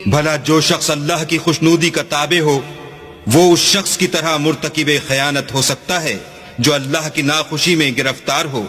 بھلا جو شخص اللہ کی خوشنودی کا تابع ہو وہ اس شخص کی طرح مرتکب خیانت ہو سکتا ہے جو اللہ کی ناخوشی میں گرفتار ہو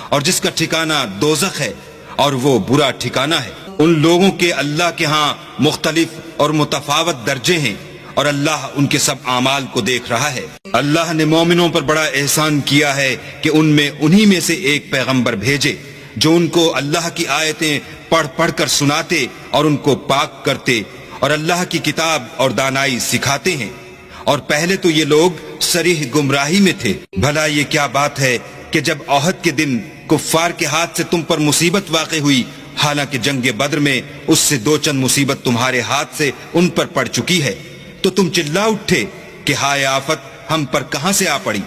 اور جس کا ٹھکانہ دوزخ ہے اور وہ برا ٹھکانہ ہے۔ ان لوگوں کے اللہ کے ہاں مختلف اور متفاوت درجے ہیں اور اللہ ان کے سب اعمال کو دیکھ رہا ہے۔ اللہ نے مومنوں پر بڑا احسان کیا ہے کہ ان میں انہی میں سے ایک پیغمبر بھیجے جو ان کو اللہ کی آیتیں پڑھ پڑھ کر سناتے اور ان کو پاک کرتے اور اللہ کی کتاب اور دانائی سکھاتے ہیں، اور پہلے تو یہ لوگ صریح گمراہی میں تھے۔ بھلا یہ کیا بات ہے کہ جب احد کے دن کفار کے ہاتھ سے تم پر مصیبت واقع ہوئی، حالانکہ جنگ بدر میں اس سے دو چند مصیبت تمہارے ہاتھ سے ان پر پڑ چکی ہے، تو تم چلا اٹھے کہ ہائے آفت ہم پر کہاں سے آ پڑی؟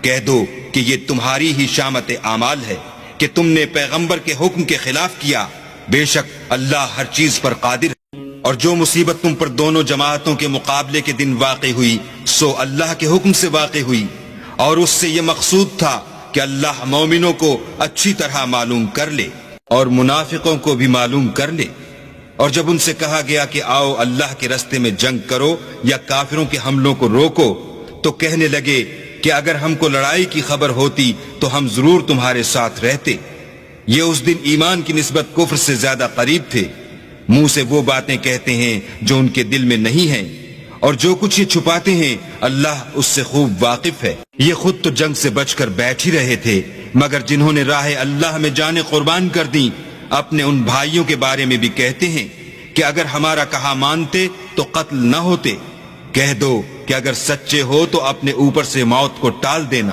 کہہ دو کہ یہ تمہاری ہی شامت اعمال ہے کہ تم نے پیغمبر کے حکم کے خلاف کیا، بے شک اللہ ہر چیز پر قادر ہے۔ اور جو مصیبت تم پر دونوں جماعتوں کے مقابلے کے دن واقع ہوئی سو اللہ کے حکم سے واقع ہوئی، اور اس سے یہ مقصود تھا کہ اللہ مومنوں کو اچھی طرح معلوم کر لے اور منافقوں کو بھی معلوم کر لے۔ اور جب ان سے کہا گیا کہ آؤ اللہ کے رستے میں جنگ کرو یا کافروں کے حملوں کو روکو، تو کہنے لگے کہ اگر ہم کو لڑائی کی خبر ہوتی تو ہم ضرور تمہارے ساتھ رہتے۔ یہ اس دن ایمان کی نسبت کفر سے زیادہ قریب تھے۔ منہ سے وہ باتیں کہتے ہیں جو ان کے دل میں نہیں ہیں، اور جو کچھ یہ چھپاتے ہیں اللہ اس سے خوب واقف ہے۔ یہ خود تو جنگ سے بچ کر بیٹھ ہی رہے تھے، مگر جنہوں نے راہ اللہ میں جانیں قربان کر دیں اپنے ان بھائیوں کے بارے میں بھی کہتے ہیں کہ اگر ہمارا کہا مانتے تو قتل نہ ہوتے۔ کہہ دو کہ اگر سچے ہو تو اپنے اوپر سے موت کو ٹال دینا۔